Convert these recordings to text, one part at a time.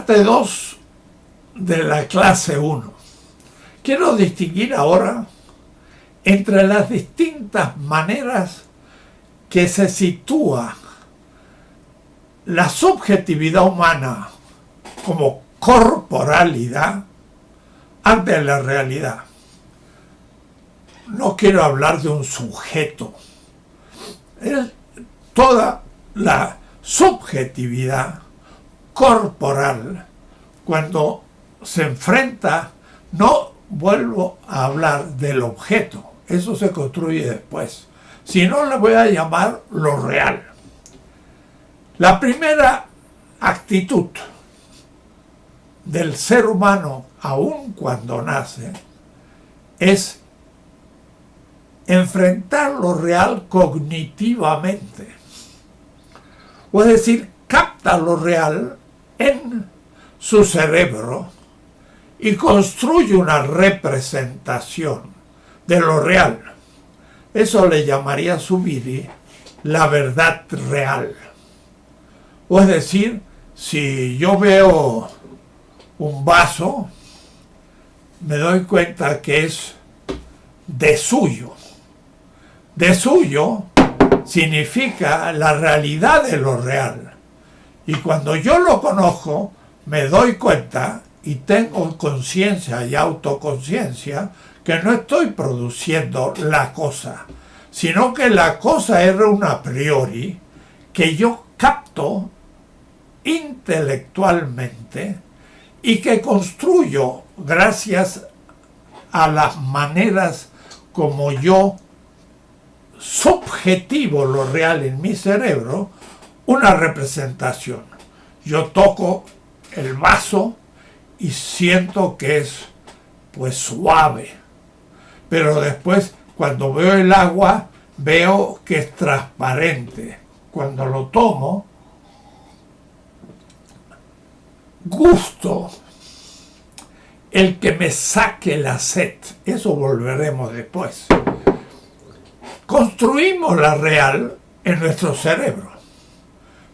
Parte 2 de la clase 1. Quiero distinguir ahora entre las distintas maneras que se sitúa la subjetividad humana como corporalidad ante la realidad. No quiero hablar de un sujeto. Toda la subjetividad corporal, cuando se enfrenta, no vuelvo a hablar del objeto, eso se construye después, sino le voy a llamar lo real. La primera actitud del ser humano, aun cuando nace, es enfrentar lo real cognitivamente. O es decir, capta lo real en su cerebro y construye una representación de lo real. Eso le llamaría Zubiri la verdad real. O es decir, si yo veo un vaso, me doy cuenta que es de suyo. De suyo significa la realidad de lo real. Y cuando yo lo conozco, me doy cuenta y tengo conciencia y autoconciencia que no estoy produciendo la cosa, sino que la cosa es un a priori que yo capto intelectualmente y que construyo gracias a las maneras como yo subjetivo lo real en mi cerebro, una representación. Yo toco el vaso y siento que es pues suave, pero después cuando veo el agua veo que es transparente. Cuando lo tomo, gusto el que me saque la sed. Eso volveremos después. Construimos la real en nuestro cerebro,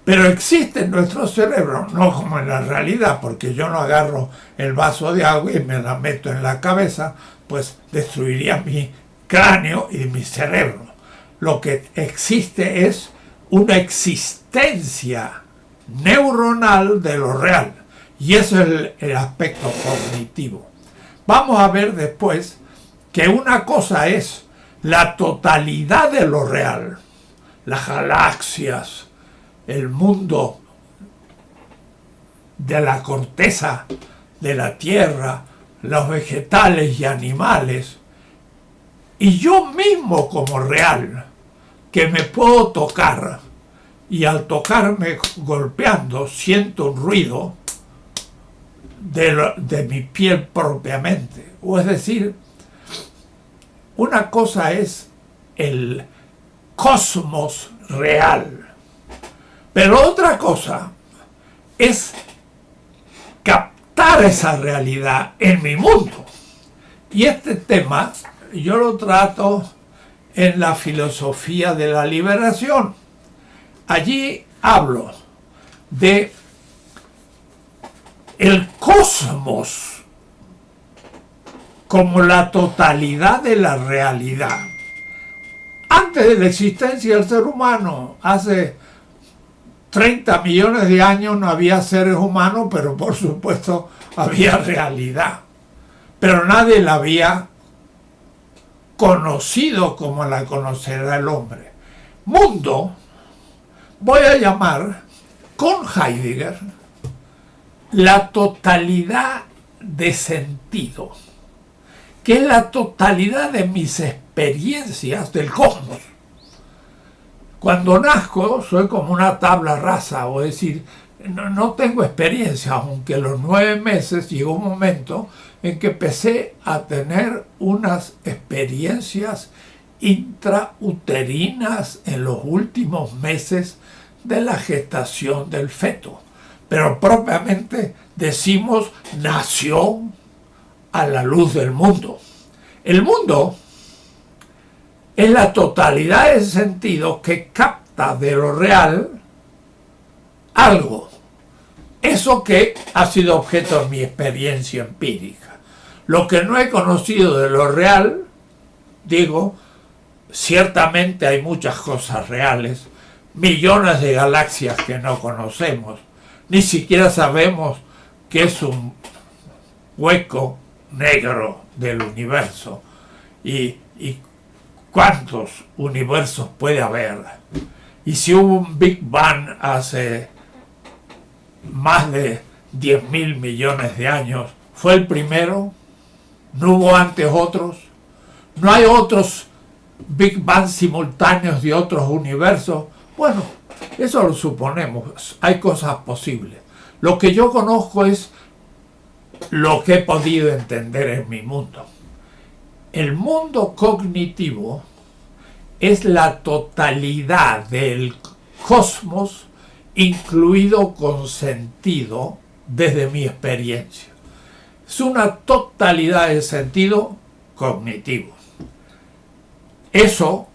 pero existe en nuestro cerebro, no como en la realidad, porque yo no agarro el vaso de agua y me la meto en la cabeza, pues destruiría mi cráneo y mi cerebro. Lo que existe es una existencia neuronal de lo real, y eso es el aspecto cognitivo. Vamos a ver después que una cosa es la totalidad de lo real, las galaxias, el mundo de la corteza de la Tierra, los vegetales y animales, y yo mismo como real, que me puedo tocar, y al tocarme golpeando siento un ruido de mi piel propiamente. O es decir, una cosa es el cosmos real, pero otra cosa es captar esa realidad en mi mundo. Y este tema yo lo trato en la filosofía de la liberación. Allí hablo de el cosmos como la totalidad de la realidad. Antes de la existencia del ser humano, hace 30 millones de años no había seres humanos, pero por supuesto había realidad. Pero nadie la había conocido como la conocerá el hombre. Mundo, voy a llamar, con Heidegger, la totalidad de sentido, que es la totalidad de mis experiencias del cosmos. Cuando nazco soy como una tabla rasa, o decir, no tengo experiencia, aunque a los 9 meses llegó un momento en que empecé a tener unas experiencias intrauterinas en los últimos meses de la gestación del feto. Pero propiamente decimos nació a la luz del mundo. El mundo es la totalidad de sentido que capta de lo real algo. Eso que ha sido objeto de mi experiencia empírica. Lo que no he conocido de lo real, digo, ciertamente hay muchas cosas reales, millones de galaxias que no conocemos, ni siquiera sabemos qué es un hueco negro del universo y cuántos universos puede haber. Y si hubo un Big Bang hace más de 10.000 millones de años, ¿fue el primero? ¿No hubo antes otros? ¿No hay otros Big Bang simultáneos de otros universos? Bueno, eso lo suponemos, hay cosas posibles. Lo que yo conozco es lo que he podido entender en mi mundo. El mundo cognitivo es la totalidad del cosmos, incluido con sentido desde mi experiencia. Es una totalidad de sentido cognitivo. Eso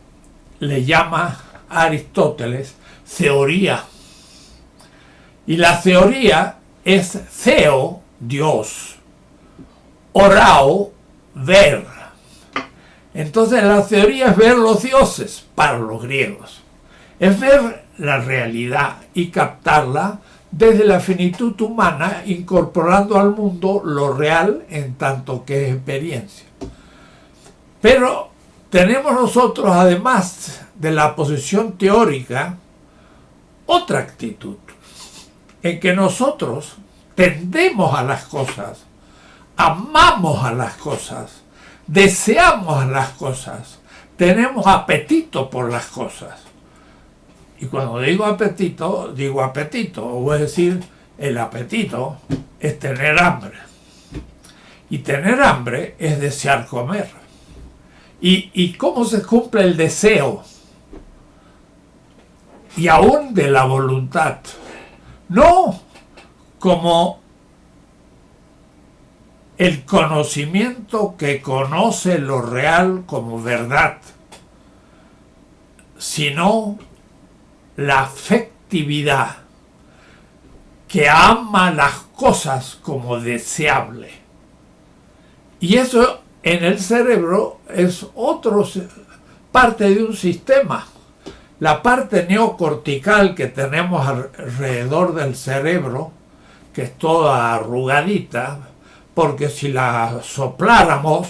le llama Aristóteles teoría. Y la teoría es theo, Dios, orao, ver. Entonces la teoría es ver los dioses para los griegos. Es ver la realidad y captarla desde la finitud humana, incorporando al mundo lo real en tanto que es experiencia. Pero tenemos nosotros, además de la posición teórica, otra actitud, en que nosotros tendemos a las cosas, amamos a las cosas, deseamos a las cosas, tenemos apetito por las cosas. Y cuando digo apetito, o es decir, el apetito es tener hambre. Y tener hambre es desear comer. ¿Y cómo se cumple el deseo? Y aún de la voluntad. No como el conocimiento que conoce lo real como verdad, sino la afectividad que ama las cosas como deseable. Y eso en el cerebro es parte de un sistema. La parte neocortical que tenemos alrededor del cerebro, que es toda arrugadita, porque si la sopláramos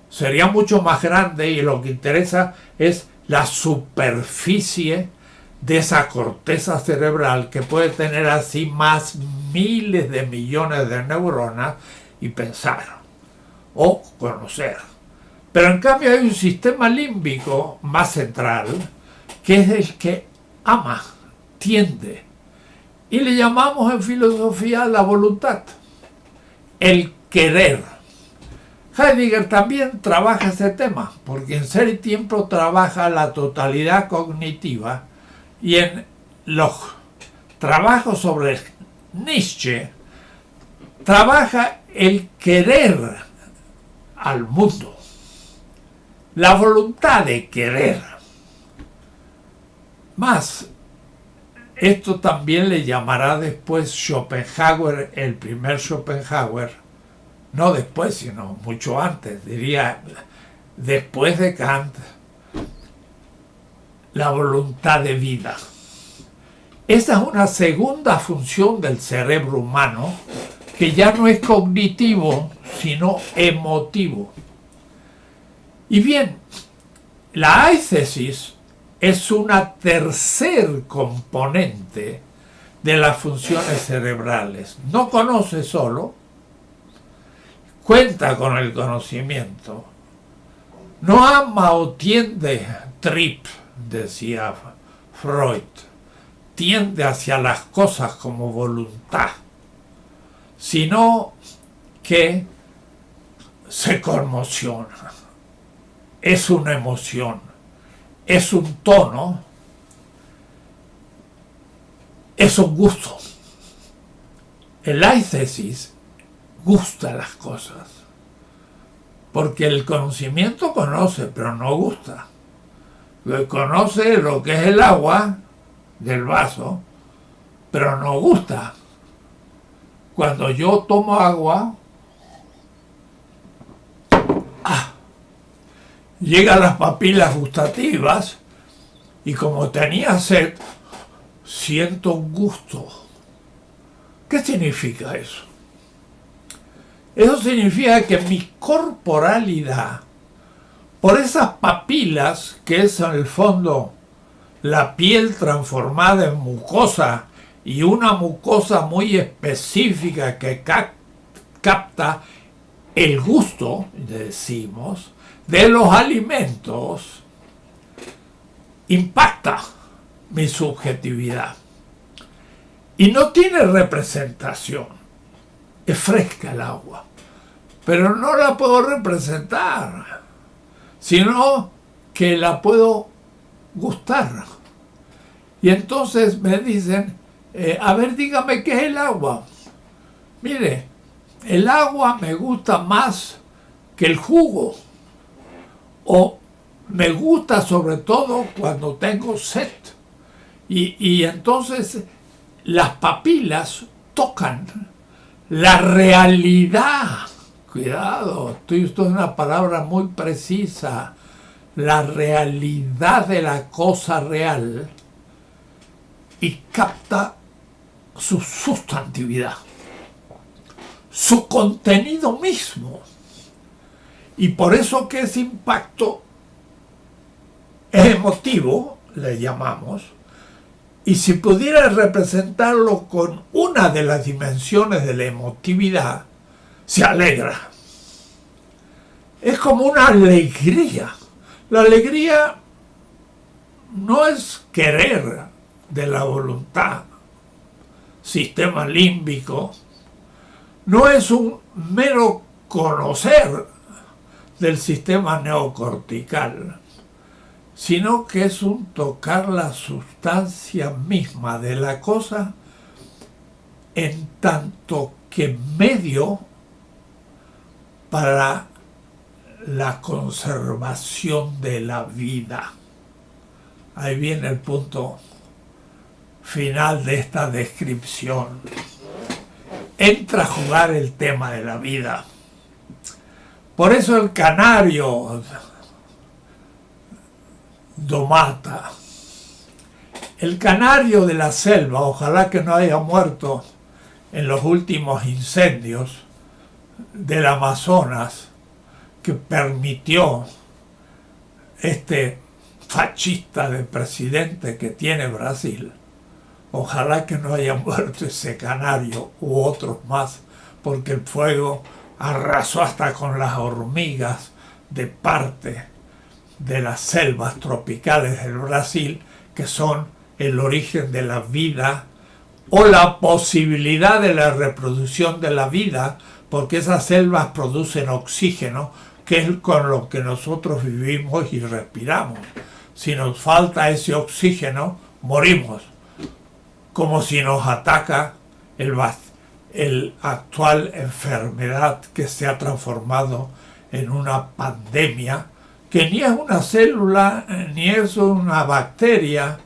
sería mucho más grande, y lo que interesa es la superficie de esa corteza cerebral, que puede tener así más miles de millones de neuronas y pensar o conocer. Pero en cambio hay un sistema límbico más central, que es el que ama, tiende, y le llamamos en filosofía la voluntad, el querer. Heidegger también trabaja ese tema, porque en Ser y Tiempo trabaja la totalidad cognitiva, y en los trabajos sobre Nietzsche trabaja el querer al mundo, la voluntad de querer. Más, esto también le llamará después Schopenhauer, el primer Schopenhauer, no después, sino mucho antes, diría después de Kant, la voluntad de vida. Esa es una segunda función del cerebro humano, que ya no es cognitivo, sino emotivo. Y bien, la aicesis es una tercer componente de las funciones cerebrales. No conoce solo, cuenta con el conocimiento. No ama o tiende, Tripp decía Freud, tiende hacia las cosas como voluntad, sino que se conmociona. Es una emoción, es un tono, es un gusto. El aicesis gusta las cosas, porque el conocimiento conoce, pero no gusta. Conoce lo que es el agua del vaso, pero no gusta. cuando yo tomo agua, llegan las papilas gustativas y como tenía sed, siento un gusto. ¿Qué significa eso? Eso significa que mi corporalidad, por esas papilas, que es en el fondo la piel transformada en mucosa, y una mucosa muy específica que capta el gusto, decimos, de los alimentos, impacta mi subjetividad. Y no tiene representación. Es fresca el agua, pero no la puedo representar, sino que la puedo gustar. Y entonces me dicen, a ver, dígame qué es el agua. Mire, el agua me gusta más que el jugo, o me gusta sobre todo cuando tengo sed. Y entonces las papilas tocan la realidad. Cuidado, esto es una palabra muy precisa. La realidad de la cosa real, y capta su sustantividad, su contenido mismo. Y por eso que ese impacto es emotivo, le llamamos, y si pudiera representarlo con una de las dimensiones de la emotividad, se alegra. Es como una alegría. La alegría no es querer de la voluntad, sistema límbico, no es un mero conocer del sistema neocortical, sino que es un tocar la sustancia misma de la cosa, en tanto que medio para la conservación de la vida. Ahí viene el punto final de esta descripción. Entra a jugar el tema de la vida. Por eso el canario domata, el canario de la selva, ojalá que no haya muerto en los últimos incendios del Amazonas que permitió este fascista de presidente que tiene Brasil. Ojalá que no haya muerto ese canario u otros más, porque el fuego arrasó hasta con las hormigas de parte de las selvas tropicales del Brasil, que son el origen de la vida o la posibilidad de la reproducción de la vida, porque esas selvas producen oxígeno, que es con lo que nosotros vivimos y respiramos. Si nos falta ese oxígeno, morimos. Como si nos ataca el actual enfermedad que se ha transformado en una pandemia, que ni es una célula, ni es una bacteria,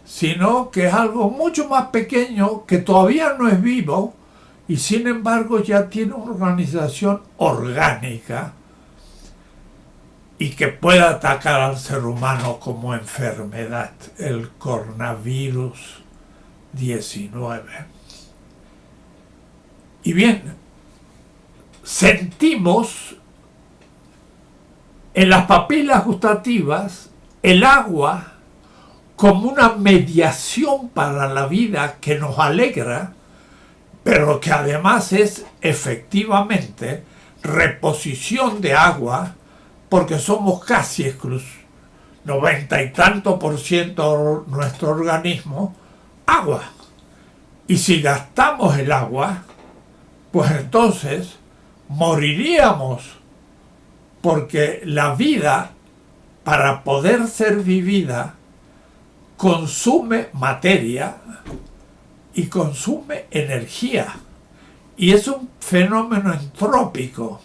sino que es algo mucho más pequeño que todavía no es vivo y sin embargo ya tiene una organización orgánica y que puede atacar al ser humano como enfermedad, el coronavirus 19. Y bien, sentimos en las papilas gustativas el agua como una mediación para la vida que nos alegra, pero que además es efectivamente reposición de agua, porque somos casi 90 y tanto % nuestro organismo agua. Y si gastamos el agua, pues entonces moriríamos, porque la vida, para poder ser vivida, consume materia y consume energía. Y es un fenómeno entrópico.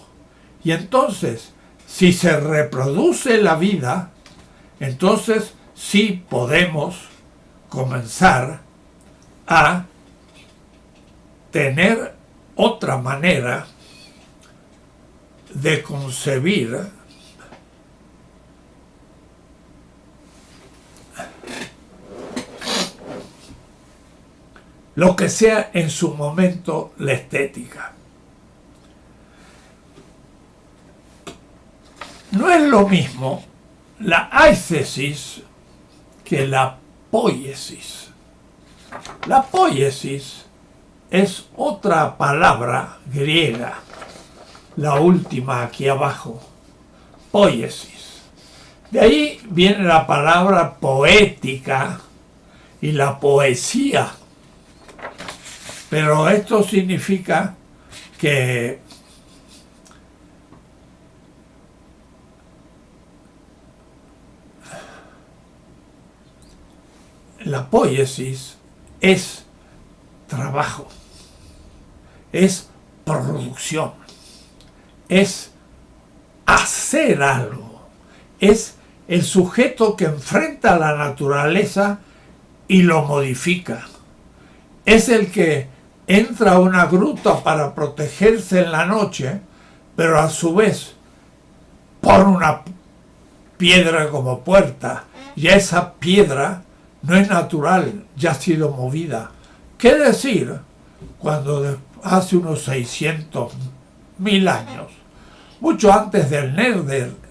Y entonces, si se reproduce la vida, entonces sí podemos comenzar a tener otra manera de concebir lo que sea en su momento la estética. No es lo mismo la aithesis que la poiesis. La poiesis es otra palabra griega, la última aquí abajo, poiesis. De ahí viene la palabra poética y la poesía. Pero esto significa que la poiesis es trabajo, es producción, es hacer algo, es el sujeto que enfrenta a la naturaleza y lo modifica. Es el que entra a una gruta para protegerse en la noche, pero a su vez pone una piedra como puerta, y esa piedra no es natural, ya ha sido movida. ¿Qué decir cuando hace unos 600.000 años, mucho antes del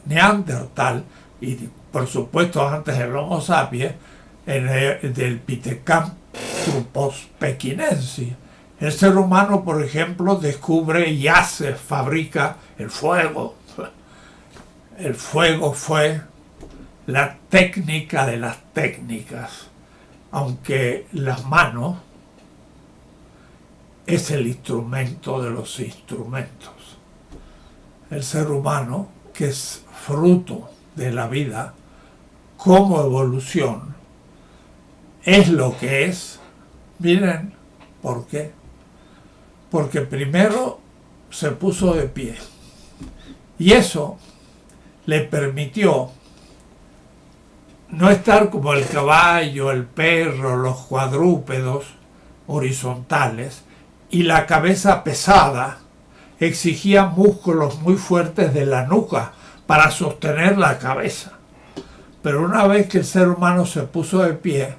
Neandertal y por supuesto antes del Homo sapiens, del Pithecanthropus pekinensis, el ser humano, por ejemplo, descubre y fabrica el fuego. El fuego fue la técnica de las técnicas, aunque las manos es el instrumento de los instrumentos. El ser humano, que es fruto de la vida como evolución, es lo que es. Miren, ¿por qué? Porque primero se puso de pie y eso le permitió no estar como el caballo, el perro, los cuadrúpedos horizontales, y la cabeza pesada exigía músculos muy fuertes de la nuca para sostener la cabeza. Pero una vez que el ser humano se puso de pie,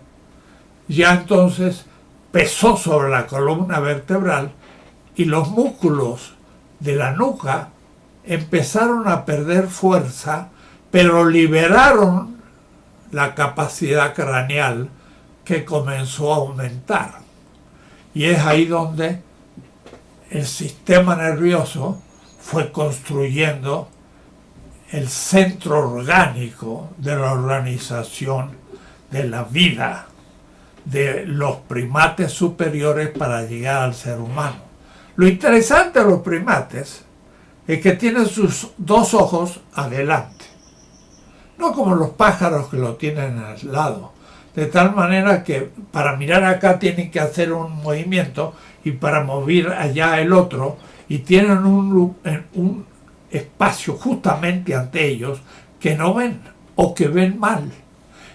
ya entonces pesó sobre la columna vertebral y los músculos de la nuca empezaron a perder fuerza, pero liberaron la capacidad craneal, que comenzó a aumentar. Y es ahí donde el sistema nervioso fue construyendo el centro orgánico de la organización de la vida de los primates superiores para llegar al ser humano. Lo interesante de los primates es que tienen sus dos ojos adelante, no como los pájaros que lo tienen al lado, de tal manera que para mirar acá tienen que hacer un movimiento y para mover allá el otro, y tienen un espacio justamente ante ellos que no ven o que ven mal.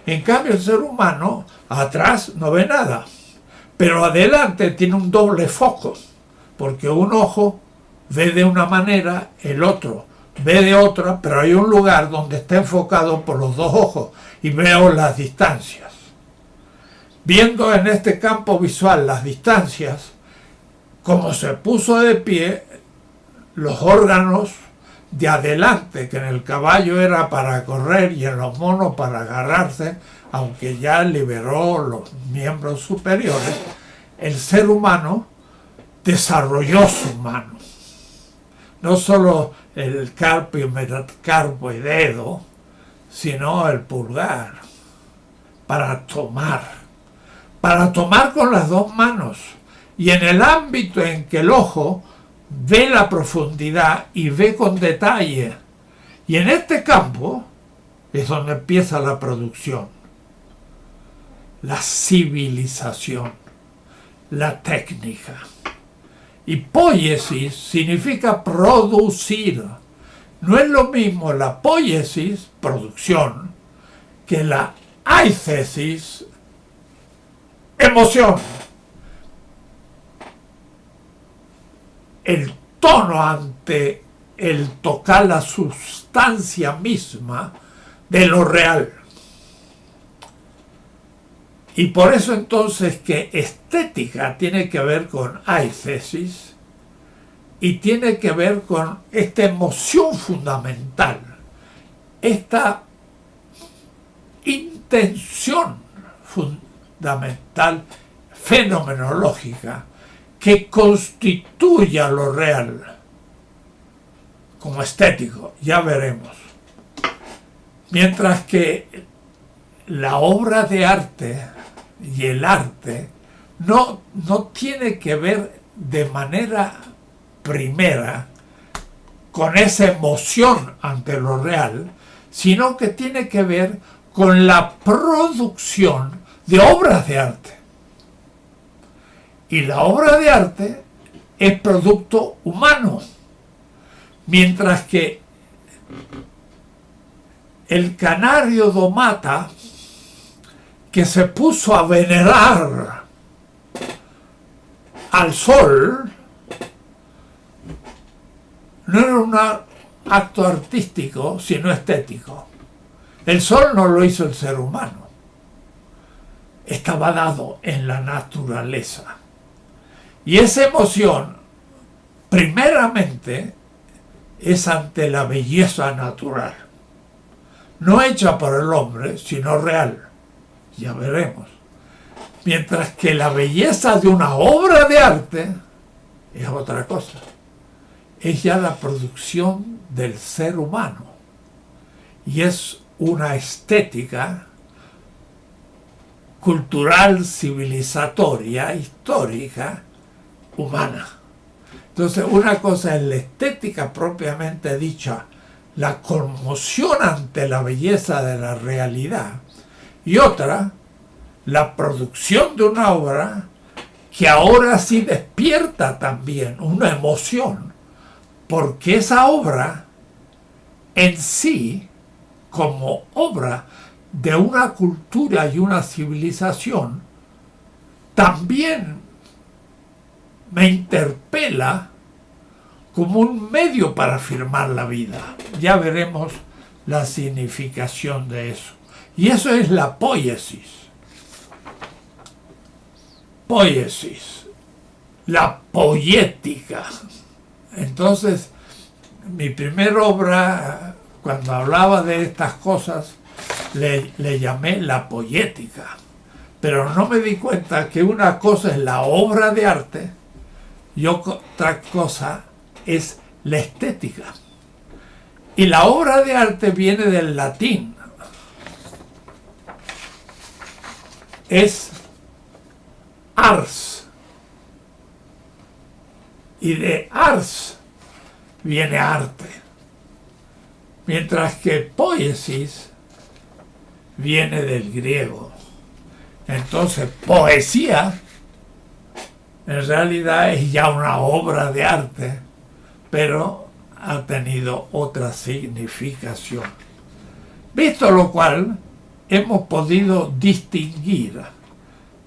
En cambio el ser humano atrás no ve nada, pero adelante tiene un doble foco, porque un ojo ve de una manera, el otro ve de otra, pero hay un lugar donde está enfocado por los dos ojos y veo las distancias. Viendo en este campo visual las distancias, como se puso de pie, los órganos de adelante, que en el caballo era para correr y en los monos para agarrarse, aunque ya liberó los miembros superiores, el ser humano desarrolló su mano. No solo el carpo y metacarpo y dedo, sino el pulgar, para tomar con las dos manos. Y en el ámbito en que el ojo ve la profundidad y ve con detalle, y en este campo es donde empieza la producción, la civilización, la técnica. Y poiesis significa producir. No es lo mismo la poiesis, producción, que la aithesis, emoción. el tono ante el tocar la sustancia misma de lo real. Y por eso entonces que estética tiene que ver con aithesis y tiene que ver con esta emoción fundamental, esta intención fundamental fenomenológica que constituya lo real como estético, ya veremos. Mientras que la obra de arte y el arte no tiene que ver de manera primera con esa emoción ante lo real, sino que tiene que ver con la producción de obras de arte. Y la obra de arte es producto humano, mientras que el canario domata, que se puso a venerar al sol, no era un acto artístico, sino estético. El sol no lo hizo el ser humano. Estaba dado en la naturaleza. Y esa emoción, primeramente, es ante la belleza natural. No hecha por el hombre, sino real. Ya veremos. Mientras que la belleza de una obra de arte es otra cosa. Es ya la producción del ser humano. Y es una estética cultural, civilizatoria, histórica, humana. Entonces, una cosa es la estética propiamente dicha, la conmoción ante la belleza de la realidad, y otra, la producción de una obra que ahora sí despierta también una emoción, porque esa obra en sí, como obra de una cultura y una civilización, también me interpela como un medio para afirmar la vida. Ya veremos la significación de eso. Y eso es la poiesis. Poiesis. La poética. Entonces, mi primera obra, cuando hablaba de estas cosas, le llamé la poética. Pero no me di cuenta que una cosa es la obra de arte y otra cosa es la estética. Y la obra de arte viene del latín. Es ars. Y de ars viene arte. Mientras que poiesis viene del griego. Entonces, poesía en realidad es ya una obra de arte, pero ha tenido otra significación. Visto lo cual, hemos podido distinguir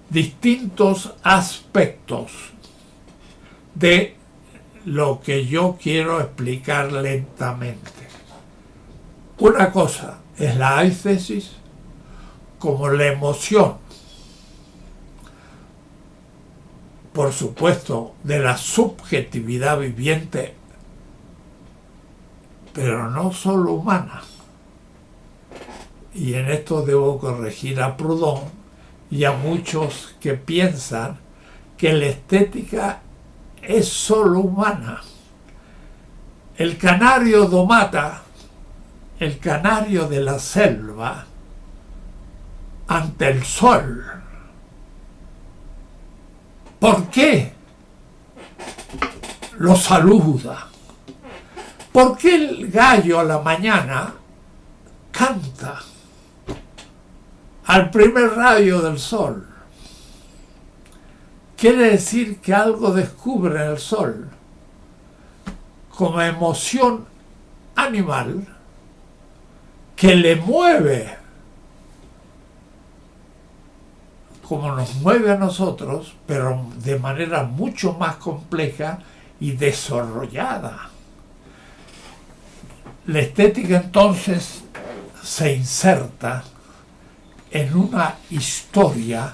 distintos aspectos de lo que yo quiero explicar lentamente. Una cosa es la aithesis como la emoción, por supuesto, de la subjetividad viviente, pero no solo humana. Y en esto debo corregir a Proudhon y a muchos que piensan que la estética es solo humana. El canario domata, el canario de la selva, ante el sol. ¿Por qué lo saluda? ¿Por qué el gallo a la mañana canta al primer rayo del sol? Quiere decir que algo descubre en el sol como emoción animal que le mueve como nos mueve a nosotros, pero de manera mucho más compleja y desarrollada. La estética entonces se inserta en una historia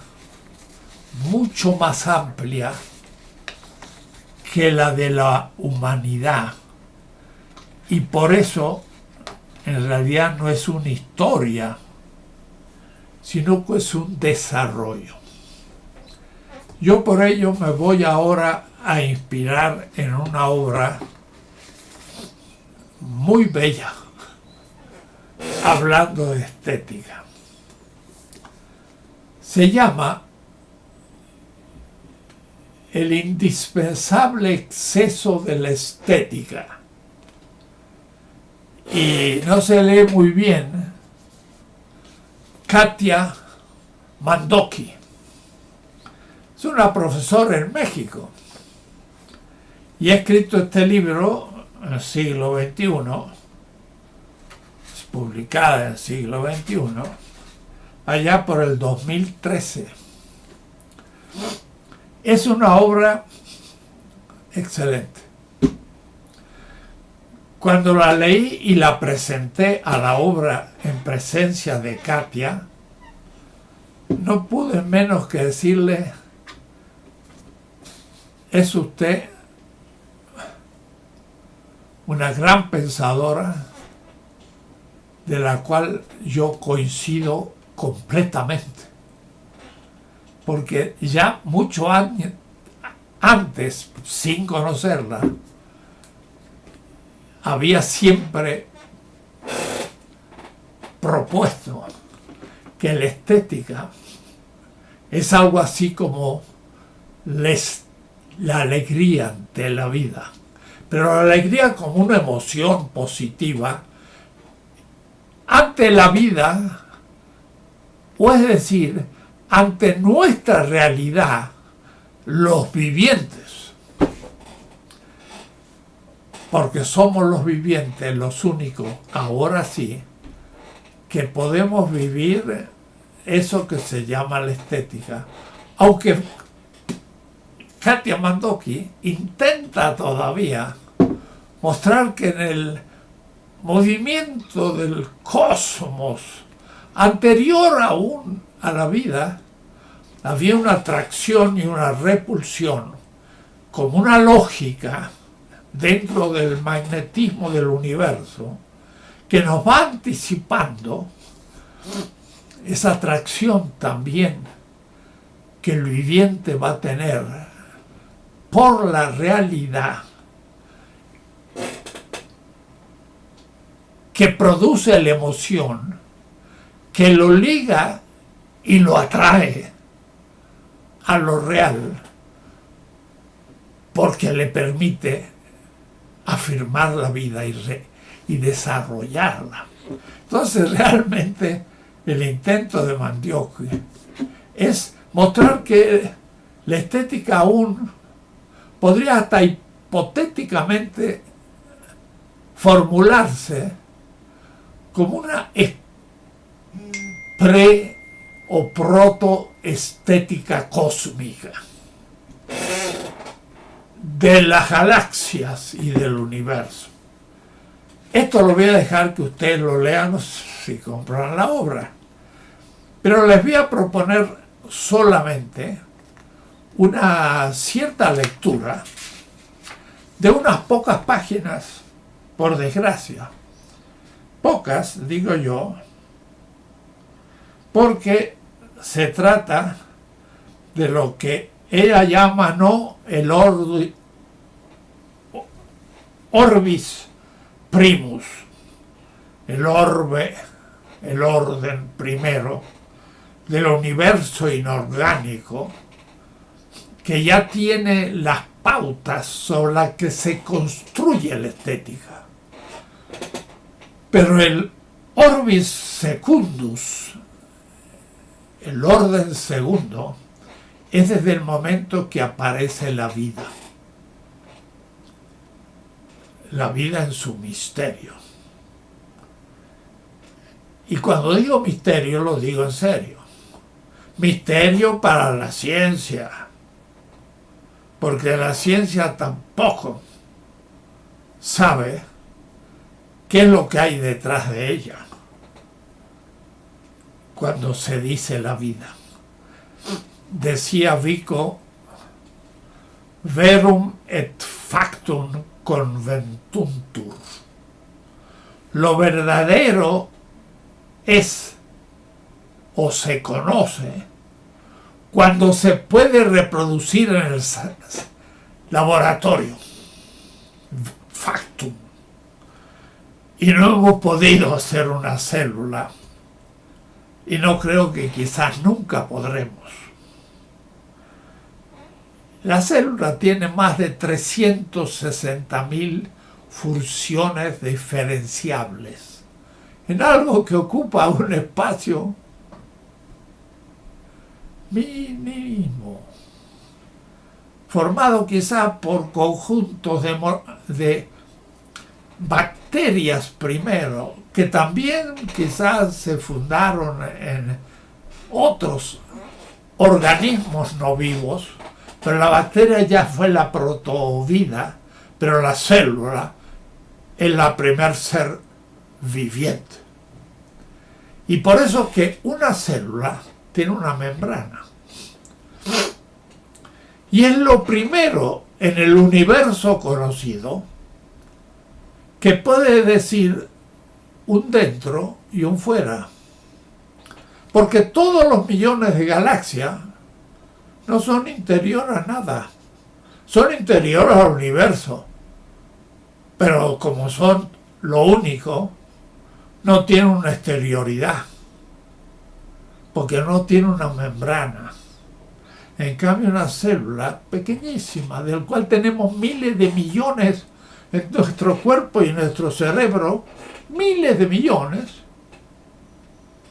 mucho más amplia que la de la humanidad, y por eso en realidad no es una historia, sino que es un desarrollo. Yo por ello me voy ahora a inspirar en una obra muy bella, hablando de estética. Se llama El indispensable exceso de la estética. Y no se lee muy bien. Katia Mandoki. Es una profesora en México. Y ha escrito este libro en el siglo XXI. Es publicada en el siglo XXI. Allá por el 2013. Es una obra excelente. Cuando la leí y la presenté a la obra en presencia de Katia, no pude menos que decirle: es usted una gran pensadora de la cual yo coincido completamente. Porque ya mucho años antes, sin conocerla, había siempre propuesto que la estética es algo así como la alegría de la vida, pero la alegría como una emoción positiva ante la vida, o es decir, ante nuestra realidad, los vivientes. Porque somos los vivientes los únicos, ahora sí, que podemos vivir eso que se llama la estética. Aunque Katia Mandoki intenta todavía mostrar que en el movimiento del cosmos, anterior aún a la vida, había una atracción y una repulsión, como una lógica dentro del magnetismo del universo, que nos va anticipando esa atracción también que el viviente va a tener por la realidad que produce la emoción, que lo liga y lo atrae a lo real, porque le permite afirmar la vida y desarrollarla. Entonces realmente el intento de Mandoki es mostrar que la estética aún podría hasta hipotéticamente formularse como una pre o protoestética cósmica de las galaxias y del universo. Esto lo voy a dejar que ustedes lo lean si compran la obra, pero les voy a proponer solamente una cierta lectura de unas pocas páginas, por desgracia. Pocas, digo yo, porque se trata de lo que ella llama no el orbis primus, el orbe, el orden primero del universo inorgánico, que ya tiene las pautas sobre las que se construye la estética. Pero el orbis secundus, el orden segundo, es desde el momento que aparece la vida en su misterio. Y cuando digo misterio, lo digo en serio. Misterio para la ciencia, porque la ciencia tampoco sabe qué es lo que hay detrás de ella cuando se dice la vida. Decía Vico, verum et factum conventuntur. Lo verdadero es o se conoce cuando se puede reproducir en el laboratorio. Factum. Y no hemos podido hacer una célula y no creo que quizás nunca podremos. La célula tiene más de 360.000 funciones diferenciables en algo que ocupa un espacio mínimo, formado quizás por conjuntos de bacterias primero, que también quizás se fundaron en otros organismos no vivos, pero la bacteria ya fue la protovida, pero la célula es la primer ser viviente. Y por eso que una célula tiene una membrana. Y es lo primero en el universo conocido que puede decir un dentro y un fuera. Porque todos los millones de galaxias no son interior a nada. Son interiores al universo. Pero como son lo único, no tienen una exterioridad. Porque no tiene una membrana. En cambio, una célula pequeñísima, del cual tenemos miles de millones en nuestro cuerpo y en nuestro cerebro, miles de millones,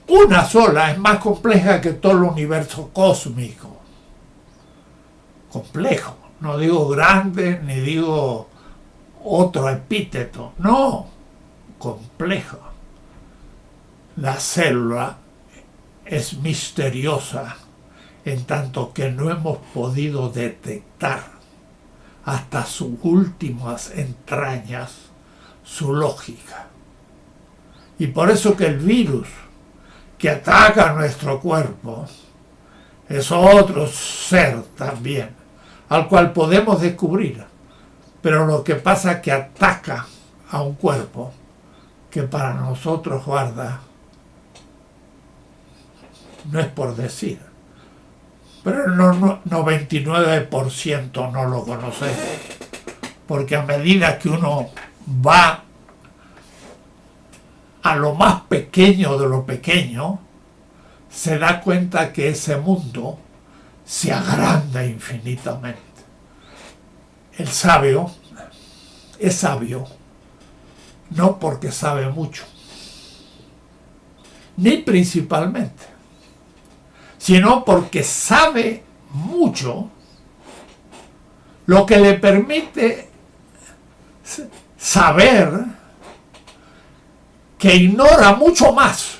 una sola es más compleja que todo el universo cósmico. Complejo. No digo grande, ni digo otro epíteto. No, complejo. La célula es misteriosa en tanto que no hemos podido detectar hasta sus últimas entrañas su lógica. Y por eso que el virus que ataca a nuestro cuerpo es otro ser también, al cual podemos descubrir, pero lo que pasa es que ataca a un cuerpo que para nosotros guarda, no es por decir, pero el 99% no lo conocemos, porque a medida que uno va a lo más pequeño de lo pequeño, se da cuenta que ese mundo se agranda infinitamente. El sabio es sabio no porque sabe mucho, ni principalmente, sino porque sabe mucho, lo que le permite saber que ignora mucho más.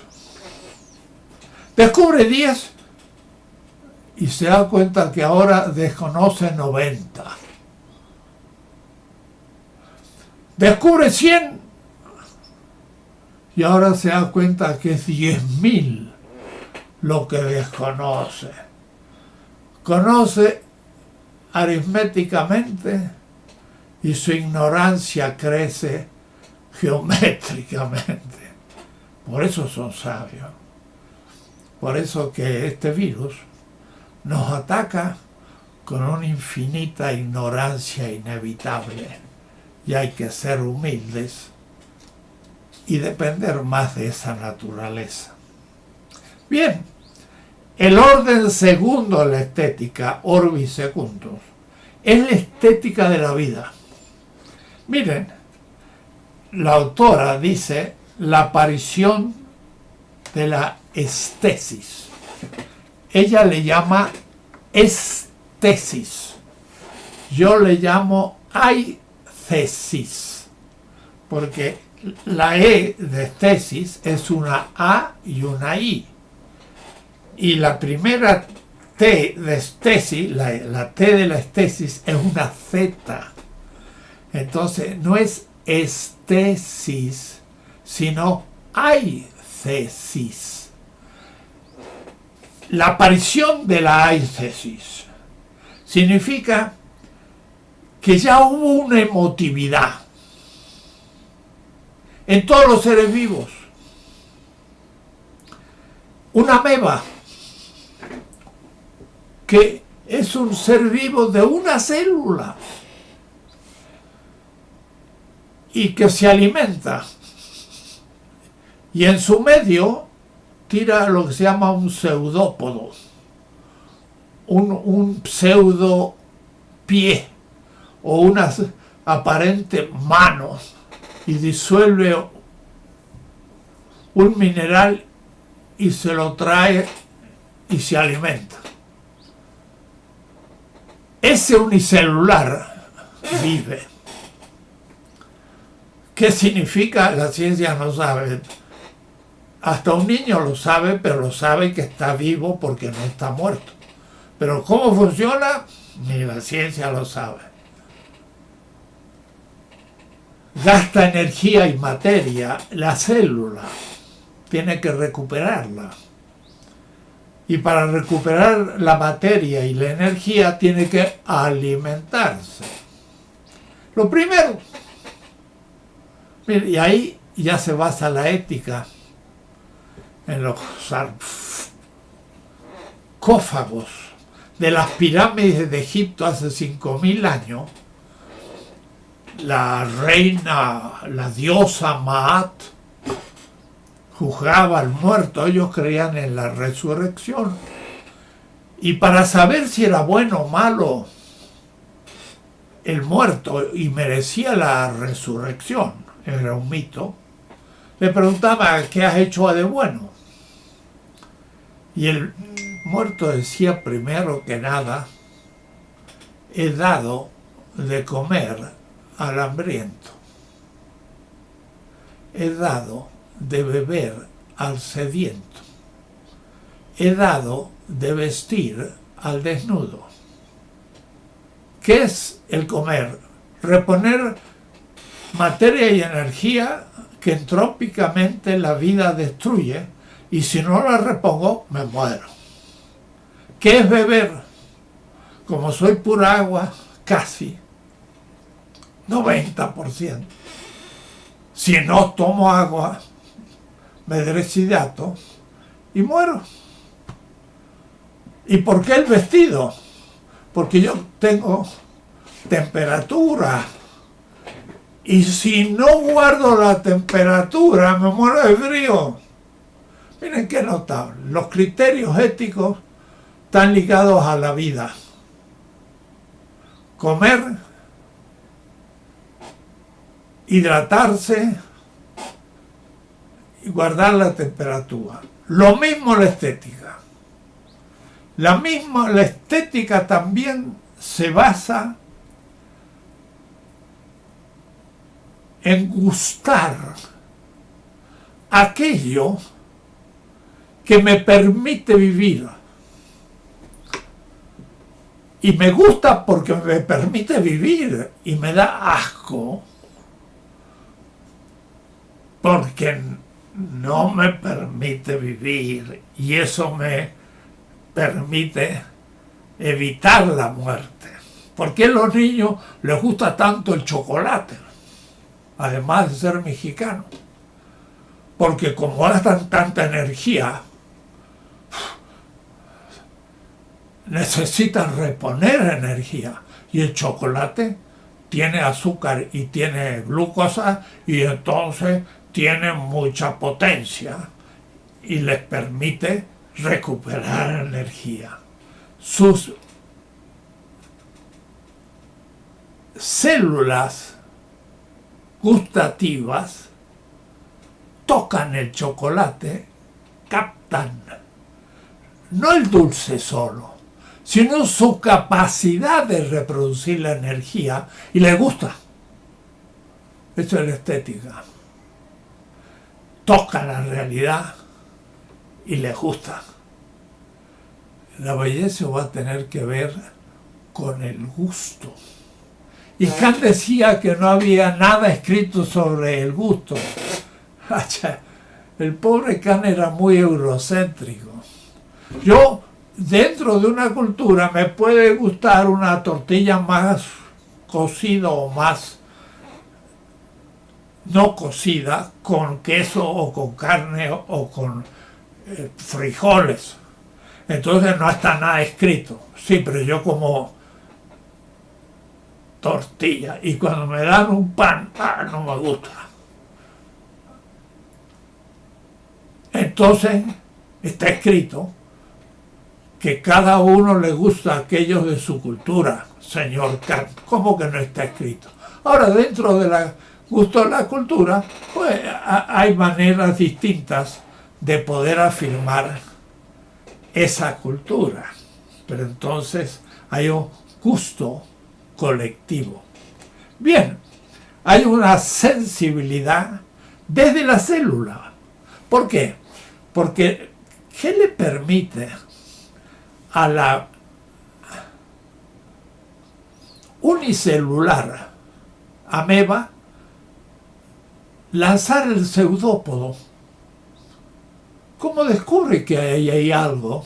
Descubre 10 y se da cuenta que ahora desconoce 90. Descubre 100 y ahora se da cuenta que es 10.000 lo que desconoce. Conoce aritméticamente y su ignorancia crece geométricamente. Por eso son sabios. Por eso que este virus nos ataca con una infinita ignorancia inevitable. Y hay que ser humildes y depender más de esa naturaleza. Bien, el orden segundo de la estética, orbis secundus, es la estética de la vida. Miren, la autora dice la aparición de la estesis. Ella le llama estesis. Yo le llamo aicesis, porque la E de estesis es una A y una I. Y la primera T de estesis, la T de la estesis es una Z. Entonces no es estesis, sino aicesis. La aparición de la aicesis significa que ya hubo una emotividad en todos los seres vivos. Una ameba, que es un ser vivo de una célula y que se alimenta, y en su medio tira lo que se llama un pseudópodo, un pseudo pie o una aparente mano, y disuelve un mineral y se lo trae y se alimenta. Ese unicelular vive. ¿Qué significa? La ciencia no sabe. Hasta un niño lo sabe, pero lo sabe que está vivo porque no está muerto. Pero ¿cómo funciona? Ni la ciencia lo sabe. Gasta energía y materia la célula. Tiene que recuperarla. Y para recuperar la materia y la energía tiene que alimentarse. Lo primero. Y ahí ya se basa la ética en los sarcófagos de las pirámides de Egipto hace 5000 años. La reina, la diosa Maat, juzgaba al muerto. Ellos creían en la resurrección. Y para saber si era bueno o malo el muerto y merecía la resurrección, era un mito, le preguntaba: ¿qué has hecho de bueno? Y el muerto decía: primero que nada, he dado de comer al hambriento, he dado de beber al sediento, he dado de vestir al desnudo. ¿Qué es el comer? Reponer materia y energía que entrópicamente la vida destruye, y si no la repongo me muero. ¿Qué es beber? Como soy pura agua, casi 90%. Si no tomo agua, me deshidrato y muero. ¿Y por qué el vestido? Porque yo tengo temperatura, y si no guardo la temperatura me muero de frío. Miren qué notable. Los criterios éticos están ligados a la vida. Comer, hidratarse y guardar la temperatura. Lo mismo la estética. La estética también se basa en gustar aquello que me permite vivir. Y me gusta porque me permite vivir, y me da asco porque no me permite vivir, y eso me permite evitar la muerte. ¿Por qué a los niños les gusta tanto el chocolate? Además de ser mexicanos. Porque como gastan tanta energía, necesitan reponer energía. Y el chocolate tiene azúcar y tiene glucosa, y entonces tiene mucha potencia y les permite recuperar energía. Sus células gustativas tocan el chocolate, captan no el dulce solo, sino su capacidad de reproducir la energía, y les gusta. Eso es la estética. Toca la realidad y les gusta. la belleza va a tener que ver con el gusto. Y Kant decía que no había nada escrito sobre el gusto. El pobre Kant era muy eurocéntrico. Yo, dentro de una cultura, me puede gustar una tortilla más cocida o más no cocida, con queso o con carne o con frijoles. Entonces no está nada escrito. Sí, pero yo como tortilla y cuando me dan un pan, no me gusta. Entonces está escrito que cada uno le gusta aquello de su cultura, señor Kant. ¿Cómo que no está escrito? Ahora, dentro de la gusto de la cultura, pues hay maneras distintas de poder afirmar esa cultura. Pero entonces hay un gusto colectivo. Bien, hay una sensibilidad desde la célula. ¿Por qué? Porque ¿qué le permite a la unicelular ameba lanzar el pseudópodo? ¿Cómo descubre que ahí hay algo?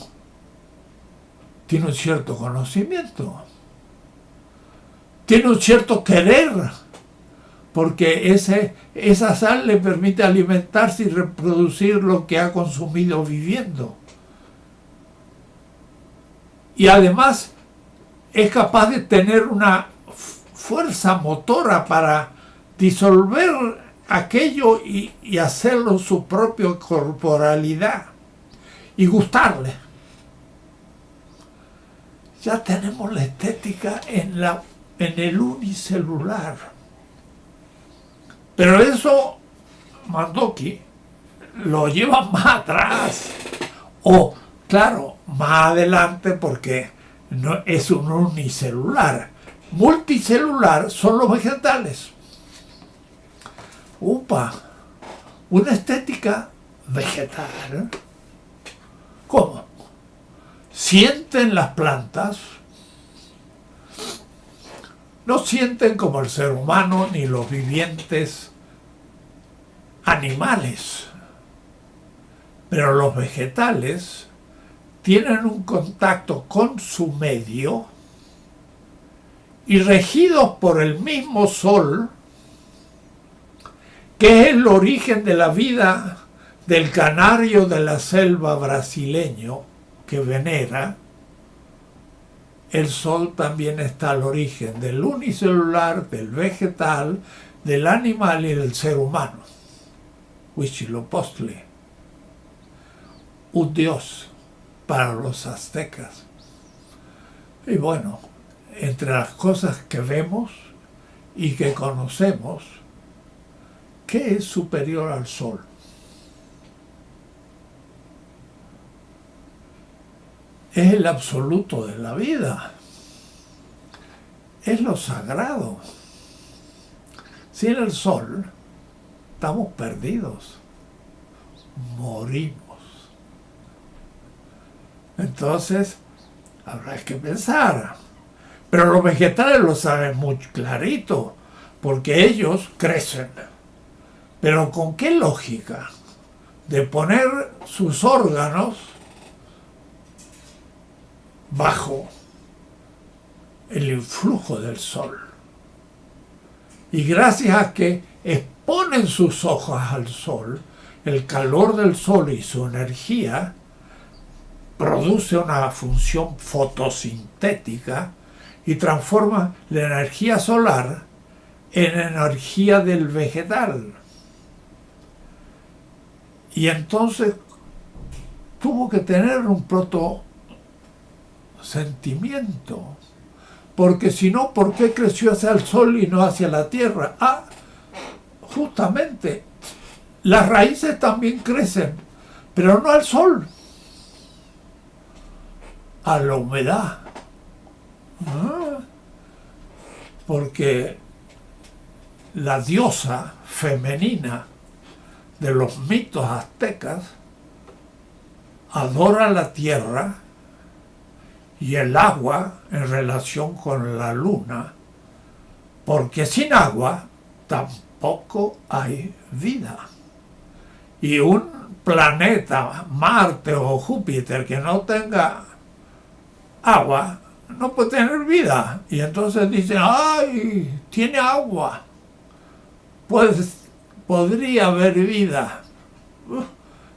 Tiene un cierto conocimiento, tiene un cierto querer, porque esa sal le permite alimentarse y reproducir lo que ha consumido viviendo. Y además es capaz de tener una fuerza motora para disolver aquello y hacerlo su propia corporalidad y gustarle. Ya tenemos la estética en el unicelular. Pero eso Mandoki lo lleva más atrás. O, claro, más adelante, porque no es un unicelular. Multicelular son los vegetales. Una estética vegetal. ¿Cómo? Sienten las plantas, no sienten como el ser humano ni los vivientes animales, pero los vegetales tienen un contacto con su medio y regidos por el mismo sol, que es el origen de la vida del canario de la selva brasileño que venera. El sol también está al origen del unicelular, del vegetal, del animal y del ser humano. Huitzilopochtli, un dios para los aztecas. Y bueno, entre las cosas que vemos y que conocemos, ¿qué es superior al sol? Es el absoluto de la vida. Es lo sagrado. Sin el sol, estamos perdidos. Morimos. Entonces, habrá que pensar. Pero los vegetales lo saben muy clarito, porque ellos crecen. Pero ¿con qué lógica? De poner sus órganos bajo el influjo del sol. Y gracias a que exponen sus hojas al sol, el calor del sol y su energía produce una función fotosintética y transforma la energía solar en energía del vegetal. Y entonces tuvo que tener un sentimiento, porque si no, ¿por qué creció hacia el sol y no hacia la tierra? Justamente, las raíces también crecen, pero no al sol, a la humedad. Porque la diosa femenina de los mitos aztecas adora la tierra y el agua en relación con la luna, porque sin agua tampoco hay vida. Y un planeta, Marte o Júpiter, que no tenga agua, no puede tener vida. Y entonces dicen, ¡ay! Tiene agua. Pues podría haber vida.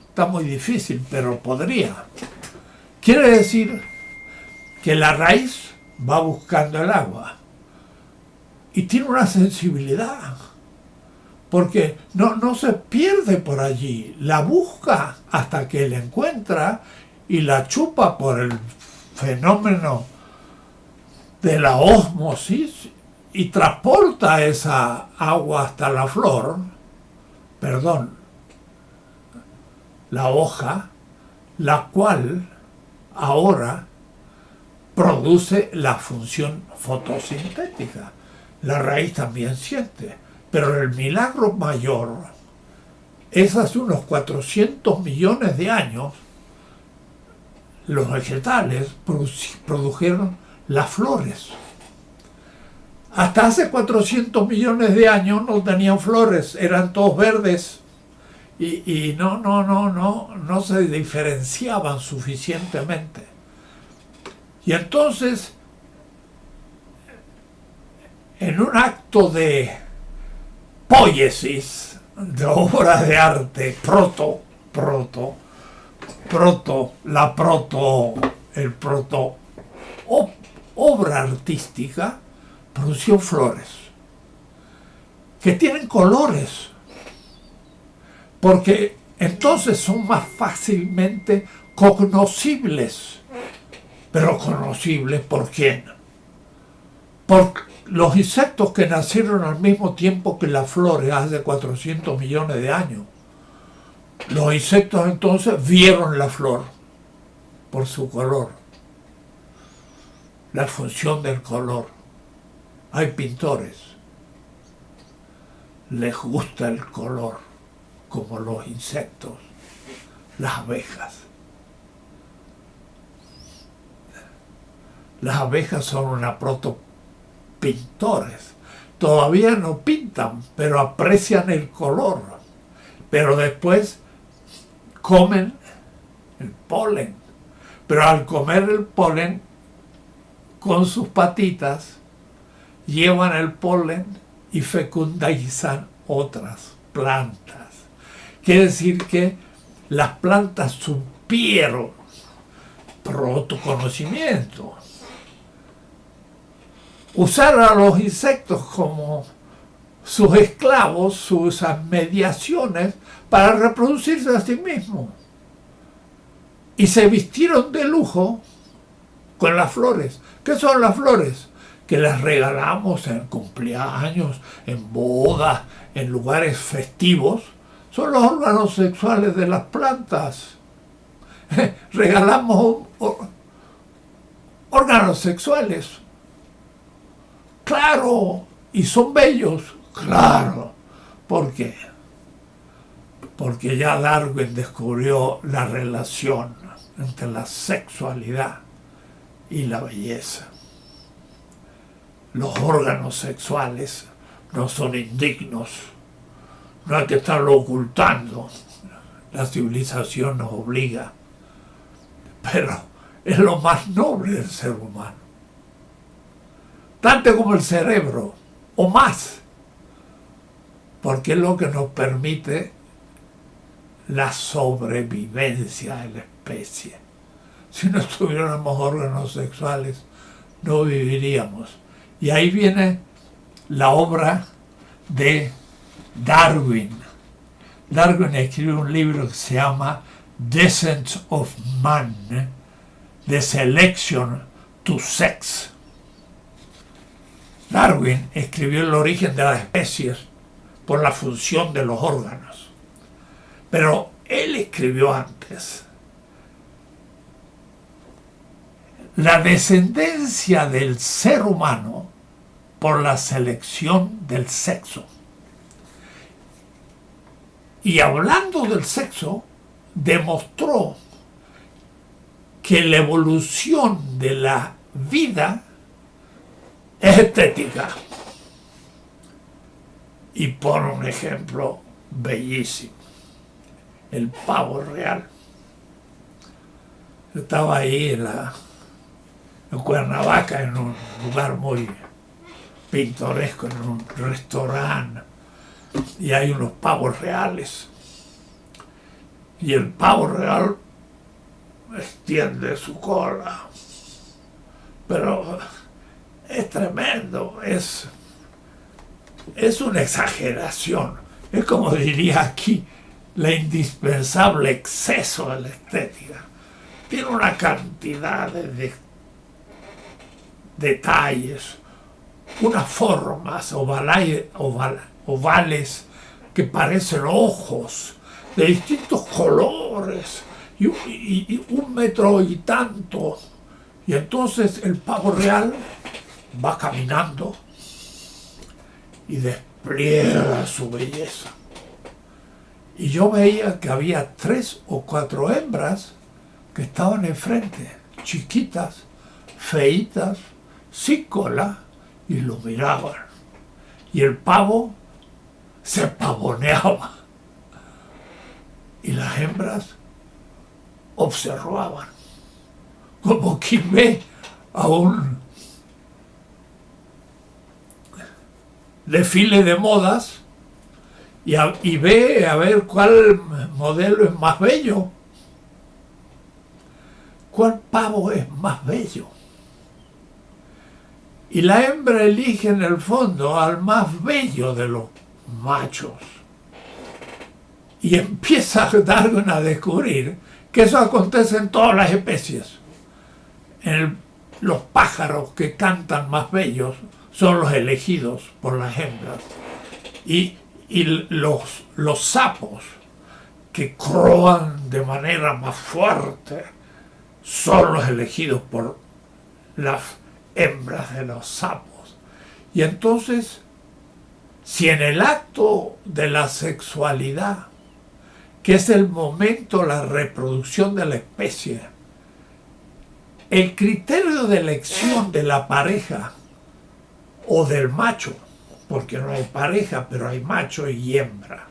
Está muy difícil, pero podría. Quiere decir que la raíz va buscando el agua. Y tiene una sensibilidad. Porque no se pierde por allí. La busca hasta que la encuentra y la chupa por el fenómeno de la ósmosis y transporta esa agua hasta la flor, la hoja, la cual ahora produce la función fotosintética. La raíz también siente, pero el milagro mayor es hace unos 400 millones de años los vegetales produjeron las flores. Hasta hace 400 millones de años no tenían flores, eran todos verdes y no se diferenciaban suficientemente. Y entonces, en un acto de poiesis, de obra de arte, obra artística, produció flores que tienen colores, porque entonces son más fácilmente cognoscibles. Pero conocibles ¿por quién? Por los insectos que nacieron al mismo tiempo que las flores hace 400 millones de años. Los insectos entonces vieron la flor por su color, la función del color. Hay pintores, les gusta el color, como los insectos, las abejas. Las abejas son una protopintores. Todavía no pintan, pero aprecian el color. Pero después comen el polen. Pero al comer el polen, con sus patitas, llevan el polen y fecundizan otras plantas. Quiere decir que las plantas supieron protoconocimiento. Usar a los insectos como sus esclavos, sus mediaciones, para reproducirse a sí mismos. Y se vistieron de lujo con las flores. ¿Qué son las flores? Que las regalamos en cumpleaños, en bodas, en lugares festivos. Son los órganos sexuales de las plantas. Regalamos órganos sexuales. Claro, y son bellos, claro. ¿Por qué? Porque ya Darwin descubrió la relación entre la sexualidad y la belleza. Los órganos sexuales no son indignos, no hay que estarlo ocultando. La civilización nos obliga, pero es lo más noble del ser humano. Tanto como el cerebro, o más, porque es lo que nos permite la sobrevivencia de la especie. Si no tuviéramos órganos sexuales, no viviríamos. Y ahí viene la obra de Darwin. Darwin escribió un libro que se llama Descent of Man, The Selection to Sex. Darwin escribió el origen de las especies por la función de los órganos. Pero él escribió antes la descendencia del ser humano por la selección del sexo. Y hablando del sexo, demostró que la evolución de la vida es estética. Y pone un ejemplo bellísimo. El pavo real. Yo estaba ahí en Cuernavaca, en un lugar muy pintoresco, en un restaurante, y hay unos pavos reales. Y el pavo real extiende su cola. Pero es tremendo, es una exageración. Es como diría aquí, la indispensable exceso de la estética. Tiene una cantidad de detalles, unas formas ovales que parecen ojos de distintos colores y 1 metro y tanto. Y entonces el pavo real va caminando y despliega su belleza. Y yo veía que había 3 o 4 hembras que estaban enfrente, chiquitas, feitas, sin cola, y lo miraban. Y el pavo se pavoneaba. Y las hembras observaban, como quien ve a un desfile de modas y ve a ver cuál modelo es más bello, cuál pavo es más bello. Y la hembra elige en el fondo al más bello de los machos. Y empieza Darwin a descubrir que eso acontece en todas las especies. Los pájaros que cantan más bellos son los elegidos por las hembras. Y los sapos que croan de manera más fuerte son los elegidos por las hembras de los sapos. Y entonces, si en el acto de la sexualidad, que es el momento de la reproducción de la especie, el criterio de elección de la pareja o del macho, porque no hay pareja, pero hay macho y hembra,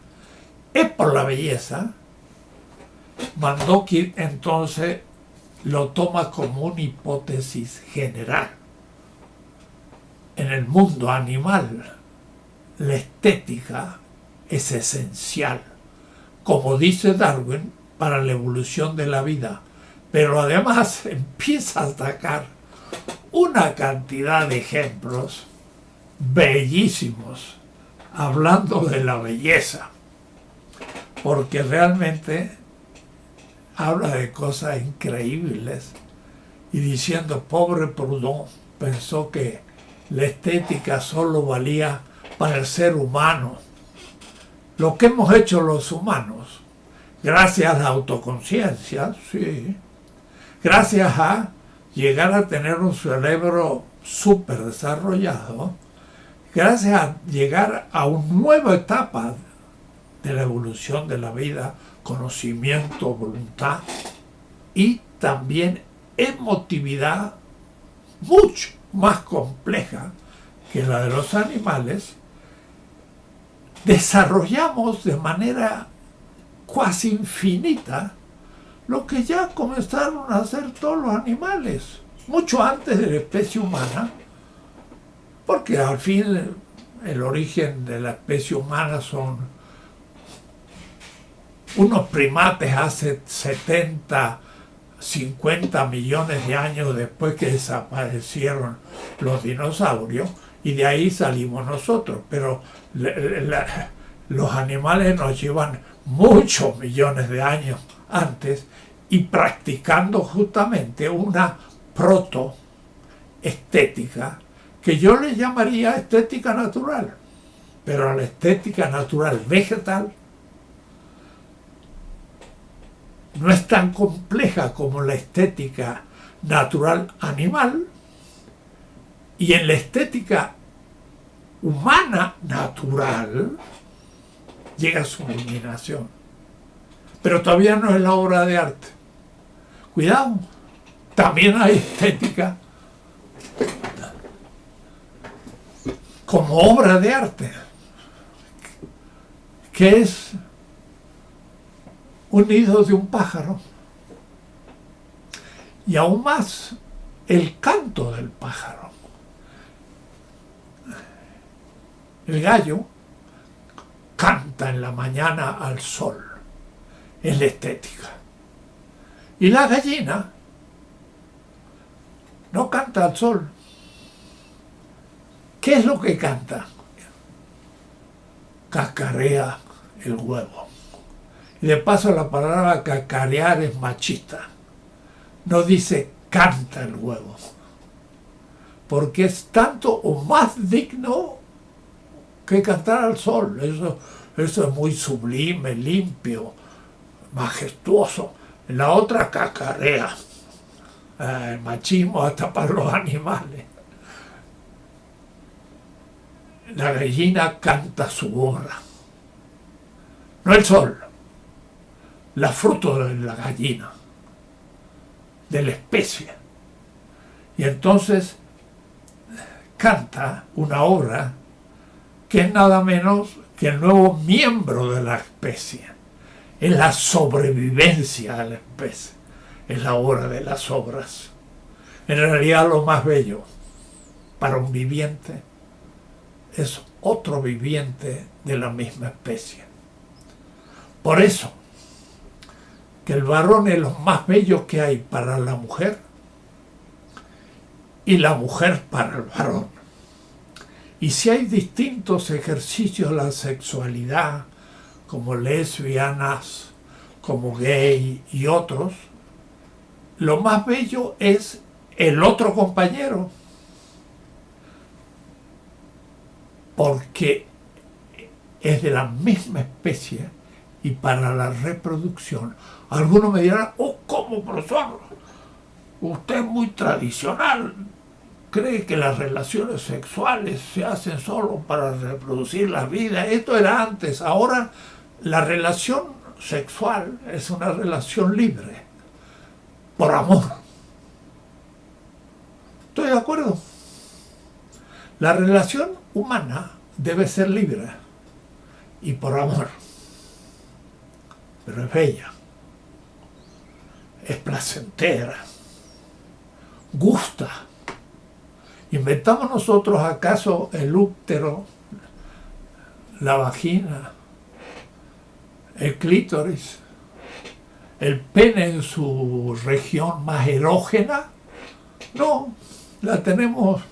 es por la belleza, Mandoki entonces lo toma como una hipótesis general. En el mundo animal, la estética es esencial, como dice Darwin, para la evolución de la vida. Pero además empieza a sacar una cantidad de ejemplos bellísimos, hablando de la belleza, porque realmente habla de cosas increíbles y diciendo, pobre Proudhon pensó que la estética solo valía para el ser humano. Lo que hemos hecho los humanos, gracias a la autoconciencia, sí, gracias a llegar a tener un cerebro súper desarrollado, gracias a llegar a una nueva etapa de la evolución de la vida, conocimiento, voluntad y también emotividad mucho más compleja que la de los animales, desarrollamos de manera casi infinita lo que ya comenzaron a hacer todos los animales, mucho antes de la especie humana, porque al fin el origen de la especie humana son unos primates hace 70, 50 millones de años después que desaparecieron los dinosaurios, y de ahí salimos nosotros, pero los animales nos llevan muchos millones de años antes y practicando justamente una protoestética que yo le llamaría estética natural, pero la estética natural vegetal no es tan compleja como la estética natural animal, y en la estética humana natural llega a su culminación. Pero todavía no es la obra de arte. Cuidado, también hay estética como obra de arte, que es un nido de un pájaro, y aún más el canto del pájaro. El gallo canta en la mañana al sol, es la estética. Y la gallina no canta al sol. ¿Qué es lo que canta? Cacarea el huevo. Y de paso la palabra cacarear es machista. No dice canta el huevo, porque es tanto o más digno que cantar al sol. Eso es muy sublime, limpio, majestuoso. La otra cacarea. El machismo hasta para los animales. La gallina canta su obra, no el sol, la fruto de la gallina, de la especie. Y entonces canta una obra que es nada menos que el nuevo miembro de la especie. Es la sobrevivencia de la especie, es la obra de las obras. En realidad lo más bello para un viviente es otro viviente de la misma especie. Por eso, que el varón es lo más bello que hay para la mujer y la mujer para el varón. Y si hay distintos ejercicios de la sexualidad, como lesbianas, como gay y otros, lo más bello es el otro compañero, porque es de la misma especie y para la reproducción. Algunos me dirán, oh, ¿cómo, profesor? Usted es muy tradicional, cree que las relaciones sexuales se hacen solo para reproducir la vida. Esto era antes, ahora la relación sexual es una relación libre, por amor. ¿Estoy de acuerdo? La relación humana debe ser libre y por amor, pero es bella, es placentera, gusta. ¿Inventamos nosotros acaso el útero, la vagina, el clítoris, el pene en su región más erógena? No, la tenemos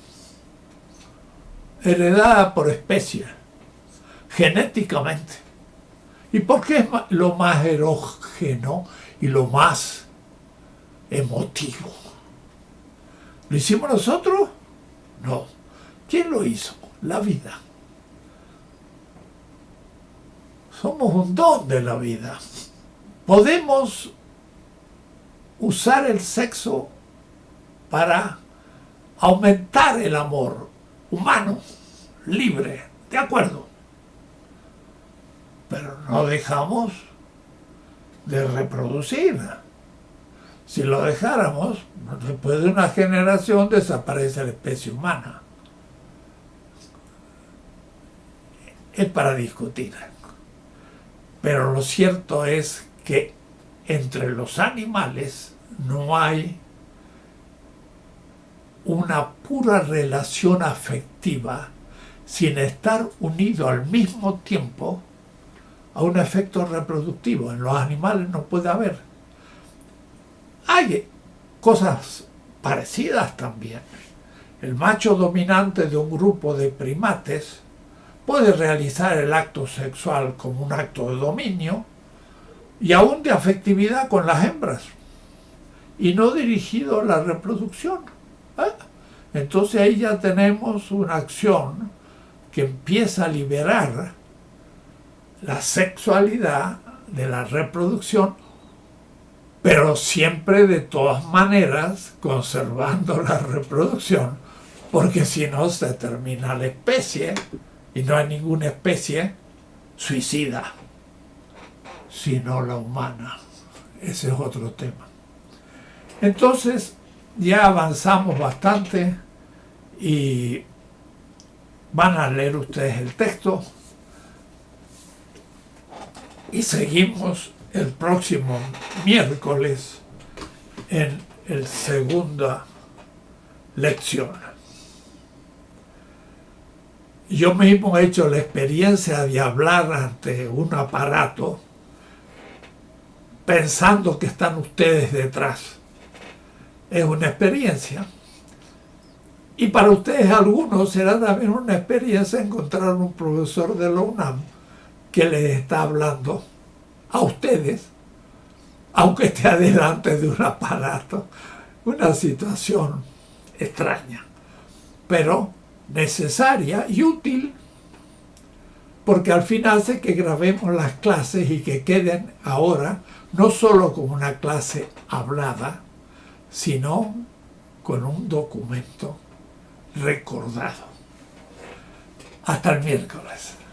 heredada por especie, genéticamente. ¿Y por qué es lo más erógeno y lo más emotivo? ¿Lo hicimos nosotros? No. ¿Quién lo hizo? La vida. Somos un don de la vida. Podemos usar el sexo para aumentar el amor humano, libre, de acuerdo. Pero no dejamos de reproducir. Si lo dejáramos, después de una generación desaparece la especie humana. Es para discutir. Pero lo cierto es que entre los animales no hay una pura relación afectiva sin estar unido al mismo tiempo a un efecto reproductivo. En los animales no puede haber. Hay cosas parecidas también. El macho dominante de un grupo de primates puede realizar el acto sexual como un acto de dominio y aún de afectividad con las hembras y no dirigido a la reproducción. Entonces ahí ya tenemos una acción que empieza a liberar la sexualidad de la reproducción, pero siempre de todas maneras conservando la reproducción, porque si no se termina la especie y no hay ninguna especie suicida, sino la humana. Ese es otro tema. Entonces, ya avanzamos bastante y van a leer ustedes el texto y seguimos el próximo miércoles en la segunda lección. Yo mismo he hecho la experiencia de hablar ante un aparato pensando que están ustedes detrás. Es una experiencia. Y para ustedes algunos será también una experiencia encontrar un profesor de la UNAM que les está hablando a ustedes, aunque esté delante de un aparato. Una situación extraña, pero necesaria y útil, porque al final hace que grabemos las clases y que queden ahora no solo como una clase hablada, sino con un documento recordado. Hasta el miércoles.